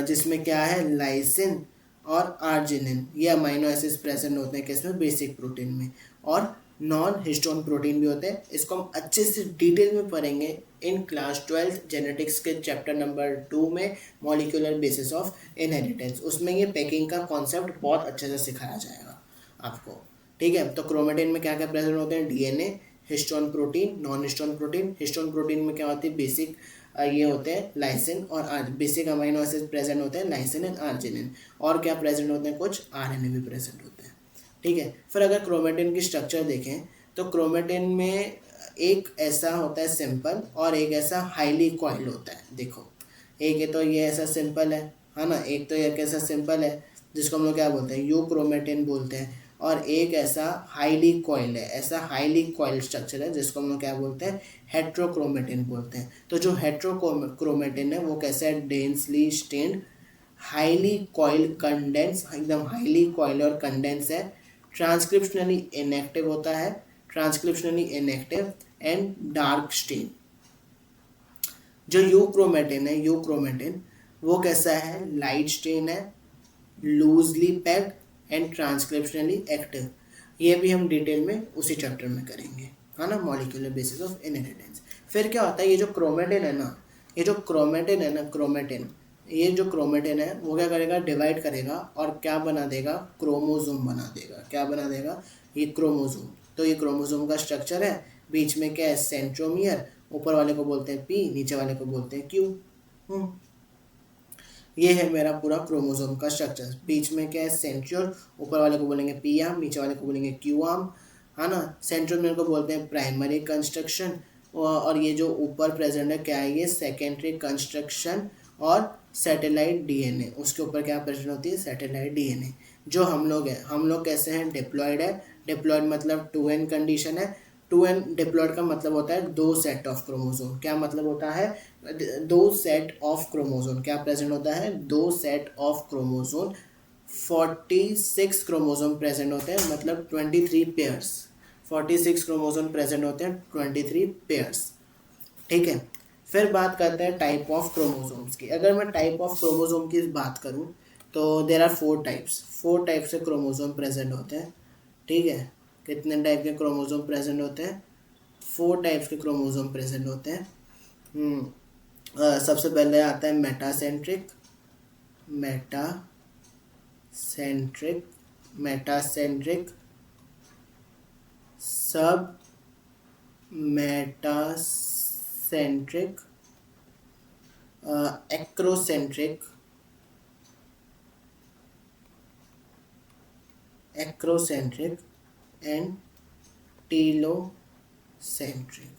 जिसमें क्या है, लाइसिन और आर्जिनिन, ये अमाइनो एसिड्स प्रेजेंट होते हैं किसमें, बेसिक प्रोटीन में। और नॉन हिस्टोन प्रोटीन भी होते हैं। इसको हम अच्छे से डिटेल में पढ़ेंगे इन क्लास 12 जेनेटिक्स के चैप्टर नंबर 2 में, मॉलिक्यूलर बेसिस ऑफ इनहेरिटेंस। उसमें ये पैकिंग का कॉन्सेप्ट बहुत अच्छे से सिखाया जाएगा आपको, ठीक है। तो क्रोमेटिन में क्या क्या प्रेजेंट होते हैं, DNA, histone protein, non histone protein. Histone protein में क्या होती है, बेसिक ये होते हैं लाइसिन और बेसिक अमाइनो एसिड प्रेजेंट होते हैं, लाइसिन एंड आर्जिनिन। और क्या प्रेजेंट होते हैं, कुछ आरएनए भी प्रेजेंट होते हैं, ठीक है। फिर अगर क्रोमेटिन की स्ट्रक्चर देखें तो क्रोमेटिन में एक ऐसा होता है सिंपल और एक ऐसा हाईली कॉइल होता है। देखो एक है तो ये ऐसा सिंपल है ना, एक तो ये कैसा सिंपल है जिसको हम लोग क्या बोलते हैं, यू क्रोमेटिन बोलते हैं। और एक ऐसा हाईली कॉइल है, ऐसा हाईली कॉइल स्ट्रक्चर है जिसको हम लोग क्या बोलते हैं, हेट्रोक्रोमेटिन बोलते हैं। तो जो हेट्रोक्रोमेटिन है वो कैसा है, densely stained, highly coil condense, एकदम हाईली कॉइल और कंडेंस है, ट्रांसक्रिप्शनली इनएक्टिव होता है, transcriptionally inactive and dark stain. जो यूक्रोमेटिन है, यूक्रोमेटिन वो कैसा है, लाइट स्टेन है, loosely packed and transcriptionally active. ये भी हम डिटेल में उसी चैप्टर में करेंगे, है ना, मॉलिक्यूलर बेसिस ऑफ इनहेरिटेंस। फिर क्या होता है, ये जो क्रोमेटिन है ना, ये जो क्रोमेटिन है ना, क्रोमेटिन, ये जो क्रोमेटिन है वो क्या करेगा, डिवाइड करेगा और क्या बना देगा, क्रोमोसोम बना देगा। क्या बना देगा, ये क्रोमोसोम। तो ये क्रोमोसोम का स्ट्रक्चर है, बीच में क्या है, सेंट्रोमियर, ऊपर वाले को बोलते हैं पी, नीचे वाले को बोलते हैं क्यू। ये है मेरा पूरा क्रोमोसोम का स्ट्रक्चर। बीच में क्या है, सेंट्रियोल, ऊपर वाले को बोलेंगे पी आर्म, नीचे वाले को बोलेंगे क्यू आर्म, है ना। सेंट्रोमियर को बोलते हैं प्राइमरी कंस्ट्रक्शन और ये जो ऊपर प्रेजेंट है क्या है, ये सेकेंडरी कंस्ट्रक्शन और सैटेलाइट डीएनए। उसके ऊपर क्या प्रेजेंट होती है, सैटेलाइट डीएनए। जो हम लोग हैं, हम लोग कैसे हैं, डिप्लॉयड है। डिप्लॉयड मतलब 2n कंडीशन है। 2n डिप्लॉयड का मतलब होता है दो सेट ऑफ क्रोमोसोम। क्या मतलब होता है, दो सेट ऑफ क्रोमोसोम। क्या प्रेजेंट होता है, दो set of chromosome. 46 chromosome present होते हैं, मतलब 23 पेयर्स। 46 क्रोमोसोम प्रेजेंट होते हैं, 23 पेयर्स, ठीक है। फिर बात करते हैं टाइप ऑफ क्रोमोसोम्स की। अगर मैं टाइप ऑफ क्रोमोसोम की बात करूं तो देर आर 4 टाइप्स। 4 टाइप से क्रोमोसोम प्रेजेंट होते हैं, ठीक है। कितने टाइप के क्रोमोसोम प्रेजेंट होते हैं, 4 टाइप्स के क्रोमोसोम प्रेजेंट होते हैं। सबसे पहले आता है मेटासेंट्रिक, मेटासेंट्रिक, मेटासेंट्रिक, सब metacentric, acrocentric, acrocentric and telocentric,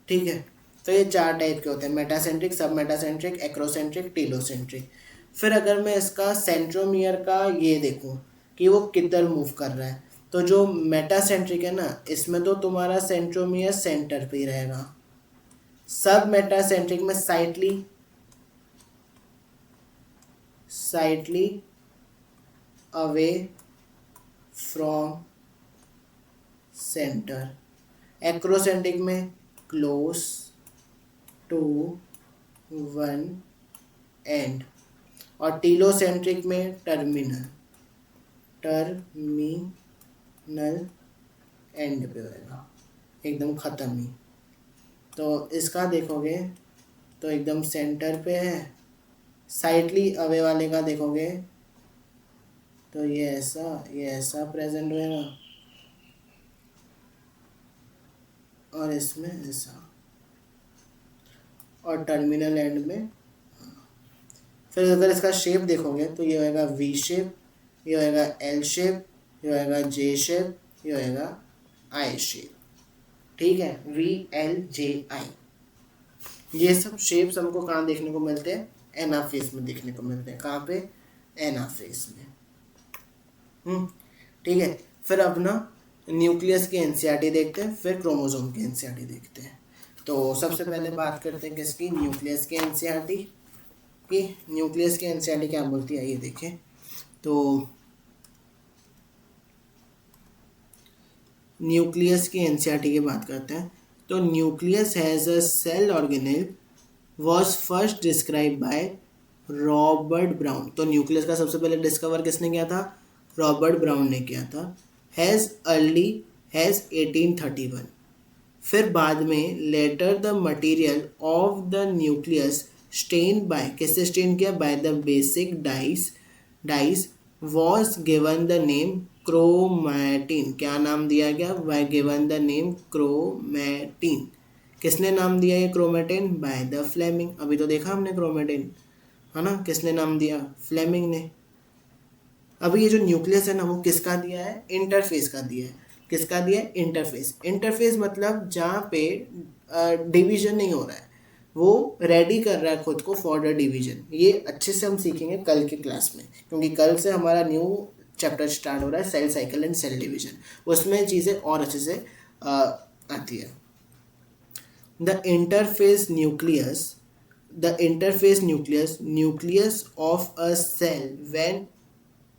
ठीक है। तो ये 4 टाइप के होते हैं, मेटासेंट्रिक, सब मेटासेंट्रिक, एक्रोसेंट्रिक, टीलोसेंट्रिक। फिर अगर मैं इसका सेंट्रोमियर का ये देखूं कि वो किधर मूव कर रहा है, तो जो मेटासेंट्रिक है ना, इसमें तो तुम्हारा सेंट्रोमियर सेंटर पे ही रहेगा। सब मेटासेंट्रिक में साइटली अवे फ्रॉम सेंटर। एक्रोसेंट्रिक में क्लोज टू वन एंड। और टीलोसेंट्रिक में टर्मिनल एंड पे होगा, एकदम ख़त्म ही। तो इसका देखोगे तो एकदम सेंटर पे है। साइटली अवे वाले का देखोगे तो ये ऐसा प्रेजेंट होएगा और इसमें ऐसा, और टर्मिनल एंड में। फिर अगर इसका शेप देखोगे तो ये होएगा वी शेप, ये होएगा एल शेप, ये होएगा जे शेप, ये होएगा आई शेप। ठीक है, वी एल जे आई, ये सब शेप्स हमको कहाँ देखने को मिलते हैं? एनाफेज में देखने को मिलते हैं। कहाँ पे? एनाफेज में। ठीक है, फिर अब ना न्यूक्लियस की एनसीईआरटी देखते हैं, फिर क्रोमोसोम की एनसीईआरटी देखते हैं। तो सबसे पहले बात करते हैं किसकी? न्यूक्लियस की एनसीईआरटी की। न्यूक्लियस की एनसीईआरटी क्या बोलती है ये देखें। तो न्यूक्लियस की एनसीईआरटी की बात करते हैं। तो nucleus has a cell organelle was first describe by Robert Brown. तो न्यूक्लियस का सबसे पहले डिस्कवर किसने किया था? रॉबर्ट ब्राउन ने किया था। हैज़ 1831। फिर बाद में later the material of the nucleus stain by, किससे स्टेन किया? By the basic dyes was given the name chromatin. क्या नाम दिया गया? By given the name chromatin. किसने नाम दिया ये क्रोमैटिन? By the flaming. अभी तो देखा हमने क्रोमैटिन, है ना? किसने नाम दिया? फ्लेमिंग ने। अभी ये जो न्यूक्लियस है ना, वो किसका दिया है? इंटरफेस का दिया है। किसका दिया है? इंटरफेस। इंटरफेस मतलब जहाँ पे डिवीजन नहीं हो रहा है, वो रेडी कर रहा है खुद को फॉर द डिवीजन। ये अच्छे से हम सीखेंगे कल की क्लास में, क्योंकि कल से हमारा न्यू चैप्टर स्टार्ट हो रहा है, cell cycle and cell division. उसमें चीज़ें और अच्छे से आती है। The interphase nucleus of a cell when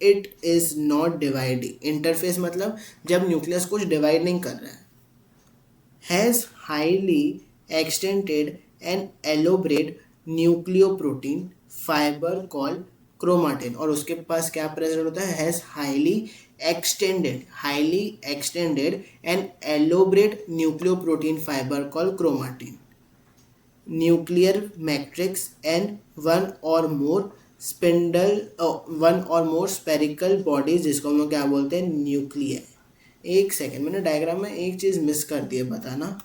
it is not dividing. Interphase मतलब जब न्यूक्लियस कुछ डिवाइड नहीं कर रहा है। Has highly extended and elaborate nucleoprotein fibre called chromatin. और उसके पास क्या प्रेजेंट होता है? Has highly extended and elaborate nucleoprotein fibre called chromatin. Nuclear matrix and one or more spherical bodies, जिसको हम लोग क्या बोलते हैं? न्यूक्लियर। एक सेकेंड, मैंने डायग्राम में एक चीज़ मिस कर दी है बताना,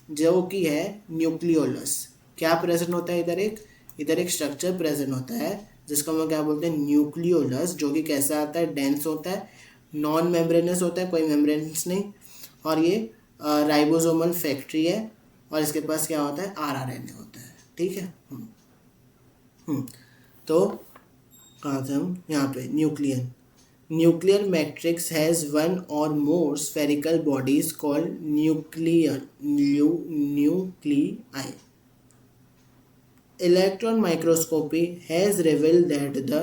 जो कि है न्यूक्लियोलस। क्या प्रेजेंट होता है इधर एक स्ट्रक्चर प्रेजेंट होता है जिसको हम लोग क्या बोलते हैं? न्यूक्लियोलस। जो कि कैसा आता है? डेंस होता है, नॉन मेम्ब्रेनस होता है, कोई मेम्ब्रेन्स नहीं। और ये राइबोसोमल फैक्ट्री है, और इसके पास क्या होता है? आरआरएनए होता है। ठीक है। तो कहाँ थे हम? यहाँ पे nuclear matrix has one or more spherical bodies called nuclei. Electron microscopy has revealed that the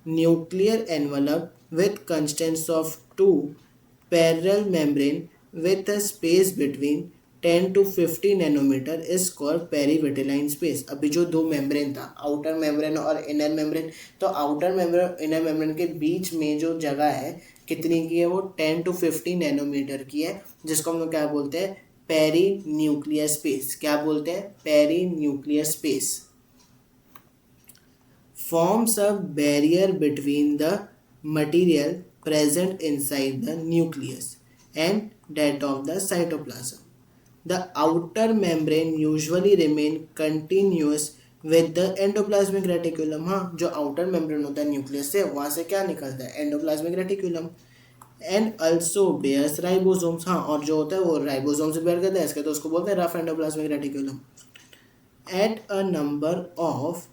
nuclear envelope with constants of two parallel membrane with a space between 10 to 50 nanometer is called perivitelline space. अभी जो दो membrane था, outer membrane और inner membrane, तो outer membrane inner membrane के बीच में जो जगह है कितनी की है? वो 10 to 50 नैनोमीटर की है, जिसको हम लोग क्या बोलते हैं? Perinuclear space. क्या बोलते हैं? Perinuclear space. Forms a barrier between the material present inside the nucleus and that of the cytoplasm. The outer membrane usually remain continuous with the endoplasmic reticulum. हाँ, जो outer membrane होता है nucleus से, वहाँ से क्या निकलता है? Endoplasmic reticulum. And also bears ribosomes. हाँ, और जो होता है वो राइबोसोम से बेयर करता है, इसका तो उसको बोलते हैं rough endoplasmic reticulum. At a number of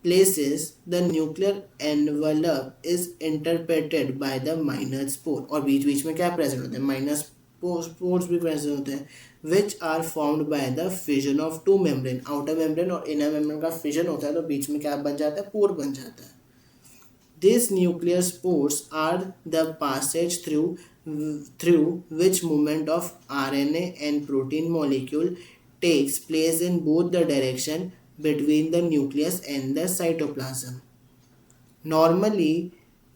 places the nuclear envelope is interpreted by the minor spore. और बीच बीच में क्या प्रेजेंट होते हैं? माइनर स्पोर्स भी प्रेजेंट होते हैं, which are formed by the fission of two membrane. outer membrane और inner membrane का fission होता है, तो बीच में क्या बन जाता है? पोर बन जाता है. These nuclear spores are the passage through which movement of RNA and protein molecule takes place in both the direction between the nucleus and the cytoplasm. Normally,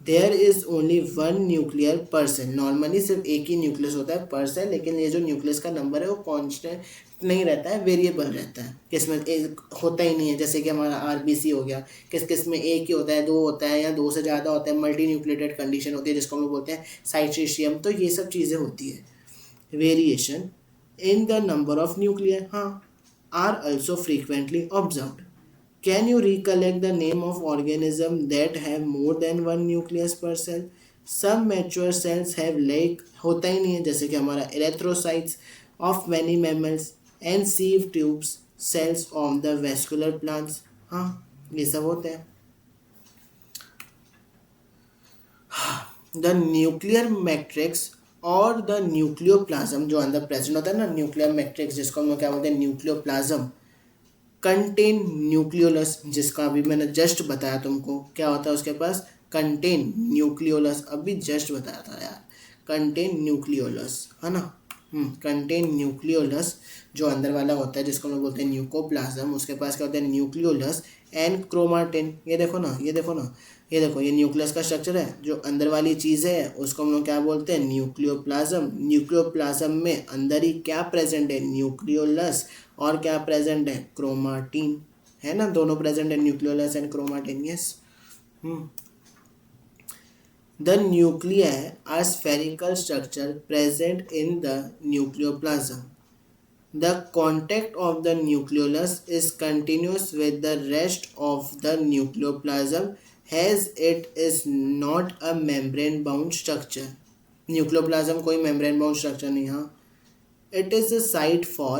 there is only one nuclear per cell. Normally सिर्फ एक ही nucleus होता है पर cell, लेकिन ये जो nucleus का number है वो कांस्टेंट नहीं रहता है, वेरिएबल रहता है। किसमें एक होता ही नहीं है, जैसे कि हमारा आरबीसी हो गया, किस किस में एक ही होता है, दो होता है या दो से ज़्यादा होता है, मल्टी न्यूक्लिएटेड कंडीशन होती है जिसको हम लोग बोलते हैं साइट्रीशियम। तो ये सब चीज़ें होती है। Variation in the number of nuclear, हाँ, are also frequently observed. Can you recollect the name of organism that have more than one nucleus per cell? Some mature cells have like होता ही नहीं है, जैसे कि हमारा erythrocytes of many mammals and sieve tubes cells of the vascular plants। हाँ, ये सब होते हैं। The nuclear matrix और द न्यूक्लियोप्लाज्म जो अंदर प्रेजेंट होता है ना, न्यूक्लियर मैट्रिक्स जिसको हम लोग क्या बोलते हैं न्यूक्लियोप्लाज्म, कंटेन न्यूक्लियोलस, जिसका अभी मैंने जस्ट बताया तुमको क्या होता है उसके पास, कंटेन न्यूक्लियोलस, अभी जस्ट बताया था यार, कंटेन न्यूक्लियोलस है ना। कंटेन न्यूक्लियोलस जो अंदर वाला होता है जिसको हम लोग बोलते हैं न्यूकोप्लाज्म, उसके पास क्या होता है न्यूक्लियोलस एंड क्रोमाटिन। ये देखो ना, ये देखो ना, ये देखो, ये न्यूक्लियस का स्ट्रक्चर है, जो अंदर वाली चीज़ है उसको हम लोग क्या बोलते हैं न्यूक्लियोप्लाज्म। न्यूक्लियोप्लाज्म में अंदर ही क्या प्रेजेंट है, न्यूक्लियोलस, और क्या प्रेजेंट है, क्रोमाटिन, है ना, दोनों प्रेजेंट है, nucleolus and chromatin. Yes. The nuclei are spherical structure present in the nucleoplasm. The contact of the nucleolus is continuous with the rest of the nucleoplasm as it is not a membrane bound structure. Nucleoplasm कोई membrane bound structure नहीं, हाँ। It is a site for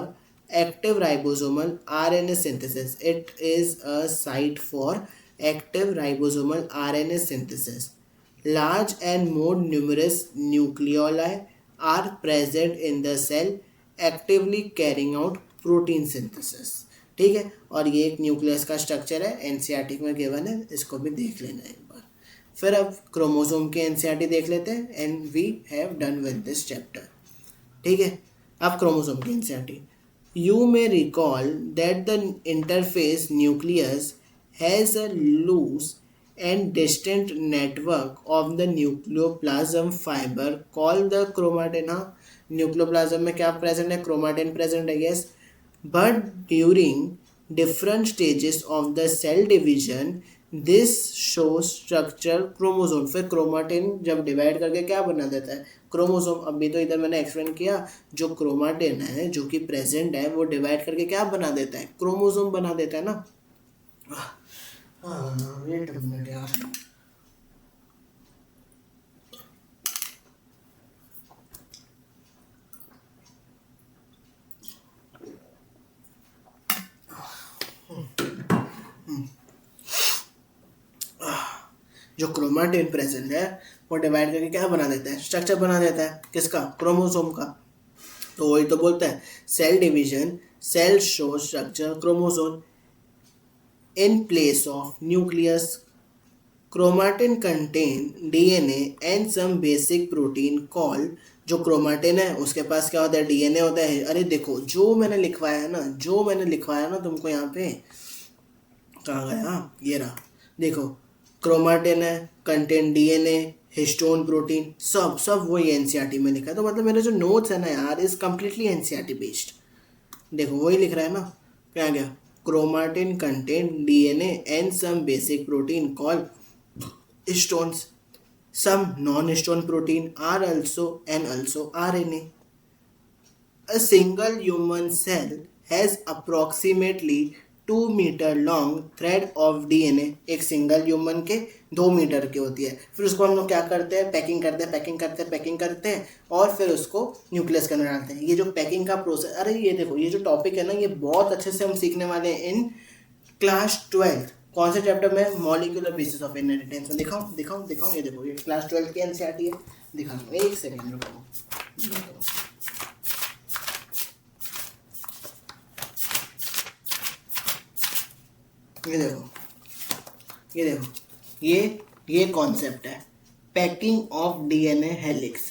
active ribosomal RNA synthesis. It is a site for active ribosomal RNA synthesis. Large and more numerous nucleoli are present in the cell actively carrying out protein synthesis. ठीक है, और ये एक nucleus का structure है, NCERT में given है, इसको भी देख लेना एक बार। फिर अब क्रोमोसोम के एनसीईआरटी देख लेते हैं and we have done with this chapter. ठीक है, अब क्रोमोसोम की NCERT. You may recall that the interphase nucleus has a loose and distant network of the nucleoplasm fiber called the chromatin। हाँ, nucleoplasm में क्या प्रेजेंट है, chromatin present है, yes. But during different stages of the cell division this show structure chromosome. फिर chromatin जब divide करके क्या बना देता है, क्रोमोसोम। अभी तो इधर मैंने एक्सप्लेन किया, जो क्रोमाटिन है जो कि प्रेजेंट है वो डिवाइड करके क्या बना देता है, क्रोमोसोम बना देता है ना। वेट अ मिनट यार, जो क्रोमाटिन प्रेजेंट है वो डिवाइड करके क्या बना देता है, स्ट्रक्चर बना देता है, किसका, क्रोमोसोम का। तो वही तो बोलता है cell division, cell show structure chromosome in place of nucleus. Chromatin contain DNA and some basic protein called, जो क्रोमाटिन है उसके पास क्या होता है, डीएनए होता है। अरे देखो जो मैंने लिखवाया है ना, जो मैंने लिखवाया ना तुमको यहाँ पे, कहाँ गया, ये रहा, देखो क्रोमाटिन है, कंटेन डीएनए, हिस्टोन प्रोटीन, सब सब वही एनसीईआरटी में लिखा है। तो मतलब मेरे जो नोट्स है ना यार, इज कम्प्लीटली एनसीईआरटी बेस्ड। देखो वही लिख रहा है ना, क्या गया, chromatin contain DNA and some basic protein called histones. Some non-histone protein are also RNA. A single human cell has approximately 2 metre long thread of DNA. एक सिंगल ह्यूमन के 2 मीटर की होती है। फिर उसको हम लोग क्या करते हैं, पैकिंग करते हैं और फिर उसको न्यूक्लियस के अंदर डालते हैं। ये जो पैकिंग का प्रोसेस, अरे ये देखो, ये जो टॉपिक है ना, ये बहुत अच्छे से हम सीखने वाले हैं इन क्लास 12। कौन से चैप्टर में, मॉलिक्यूलर बेसिस ऑफ इनहेरिटेंस में। दिखाऊं, ये देखो, ये क्लास 12 की एनसीईआरटी है, दिखा दो, एक सेकेंड रुको। ये देखो, ये कॉन्सेप्ट है पैकिंग ऑफ डीएनए हेलिक्स।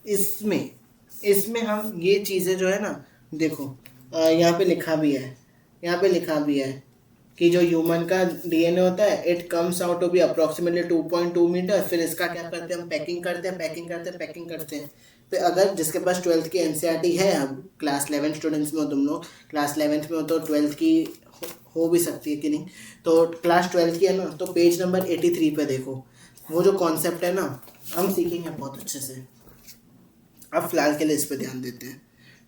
इसमें हम ये चीज़ें जो है ना, देखो यहाँ पे लिखा भी है, कि जो ह्यूमन का डीएनए होता है it comes out to be approximately 2.2 metre. फिर इसका क्या करते हैं हम, पैकिंग करते हैं, पैकिंग करते हैं। फिर अगर जिसके पास 12th की एनसीईआरटी है, अब क्लास 11 स्टूडेंट्स में हो तुम लोग, क्लास 11th में हो तो 12th की हो भी सकती है कि नहीं, तो क्लास 12th की है ना, तो पेज नंबर 83 पे देखो, वो जो कॉन्सेप्ट है ना हम सीखेंगे बहुत अच्छे से। अब फिलहाल के लिए इस पर ध्यान देते हैं,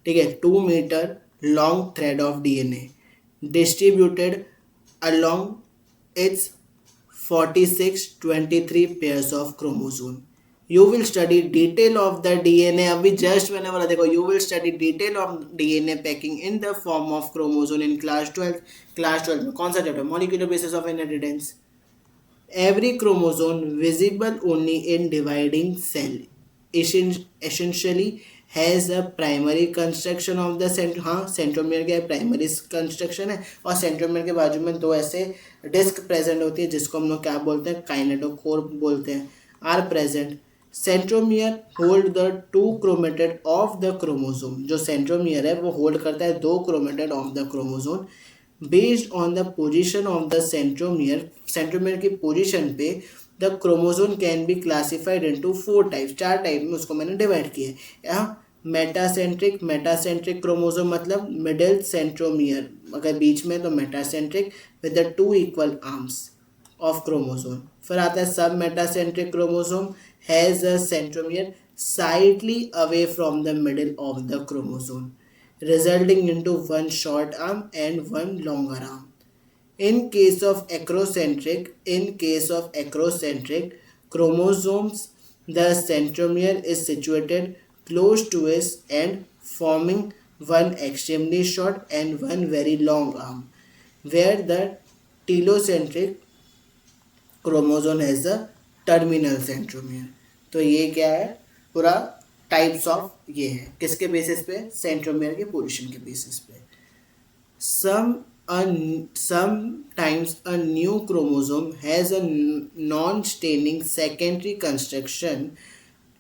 ठीक है। 2 metre long thread of DNA distributed along its 46-23 pairs of chromosome. You will study detail of the DNA. अभी just मैंने बोला देखो, you will study detail of DNA packing in the form of chromosome in class 12. class 12 में कौन सा chapter, molecular basis of inheritance. Every chromosome visible only in dividing cell essentially has a primary constriction of the हाँ centromere क्या है, primary constriction है। और centromere के बाजू में दो ऐसे डिस्क प्रेजेंट होती है जिसको हम लोग क्या बोलते हैं, काइनेटोकोर बोलते हैं, are present. Centromere hold the 2 chromatid of the chromosome. जो सेंट्रोमियर है वो होल्ड करता है 2 chromatid of the chromosome. Based on the position of the centromere, centromere की पोजिशन पे the chromosome can be classified into 4 types, 4 type में उसको मैंने डिवाइड किया है। यहाँ मेटासेंट्रिक क्रोमोसोम मतलब मिडिल सेंट्रोमियर, अगर बीच में तो metacentric with the 2 equal arms of chromosome. फिर आता है सब metacentric chromosome has a centromere slightly away from the middle of the chromosome, resulting into one short arm and one longer arm. In case of acrocentric chromosomes, the centromere is situated close to its end, forming one extremely short and one very long arm, where the telocentric chromosome has the terminal centromere. तो ये क्या है पूरा types of, ये है किसके basis पे, centromere के पोजीशन के बेसिस पे। Sometimes a new chromosome has a non-staining secondary construction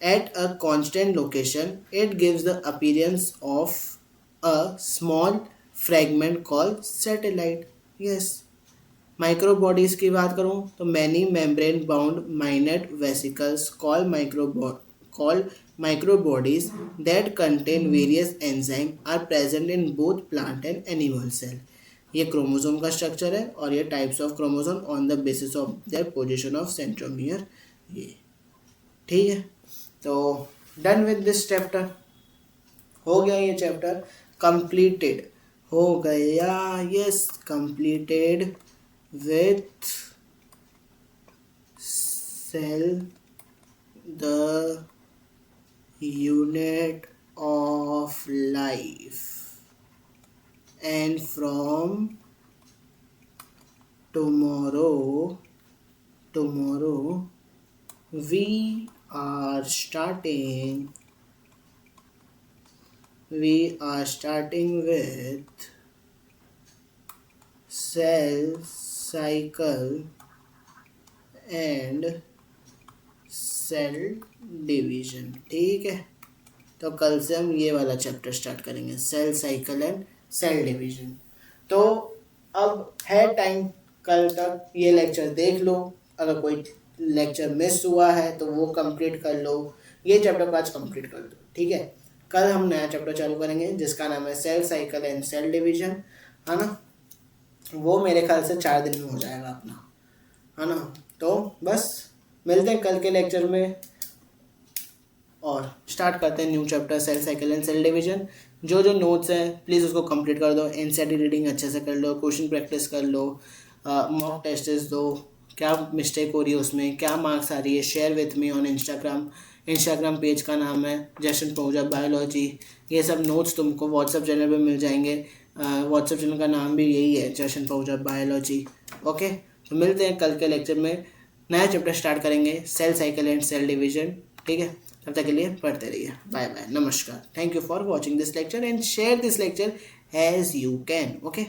at a constant location. It gives the appearance of a small fragment called satellite. Yes. Microbodies की बात करूं तो many membrane bound minute vesicles called microbodies that contain various enzymes are present in both plant and animal cell. ये chromosome का structure है और ये types of chromosome on the basis of their position of centromere, ये ठीक है। तो done with this chapter, हो गया ये चैप्टर कंप्लीटेड, हो गया, yes completed with cell, the unit of life, and from tomorrow we are starting with cell cycle and cell division, ठीक है। तो कल से हम ये वाला चैप्टर स्टार्ट करेंगे, cell cycle and cell division. तो अब है टाइम, कल तक ये लेक्चर देख लो, अगर कोई लेक्चर मिस हुआ है तो वो कंप्लीट कर लो, ये चैप्टर को आज कंप्लीट कर दो, ठीक है। कल हम नया चैप्टर चालू करेंगे जिसका नाम है cell cycle and cell division, है ना। वो मेरे ख्याल से 4 दिन में हो जाएगा अपना, है ना। तो बस मिलते हैं कल के लेक्चर में और स्टार्ट करते हैं new chapter cell cycle and cell division. जो जो नोट्स हैं प्लीज़ उसको कंप्लीट कर दो, एनसीईआरटी रीडिंग अच्छे से कर लो, क्वेश्चन प्रैक्टिस कर लो, मॉक टेस्ट्स दो, क्या मिस्टेक हो रही है उसमें, क्या मार्क्स आ रही है, share with me on Instagram page का नाम है जशन पहुजा बायोलॉजी। ये सब नोट्स तुमको व्हाट्सएप चैनल पे मिल जाएंगे, व्हाट्सएप चैनल का नाम भी यही है जशन पहुजा बायोलॉजी। ओके, तो मिलते हैं कल के लेक्चर में, नया चैप्टर स्टार्ट करेंगे cell cycle and cell division, ठीक है। तब तक के लिए पढ़ते रहिए, बाय बाय, नमस्कार, thank you for watching this lecture and share this lecture as you can, okay.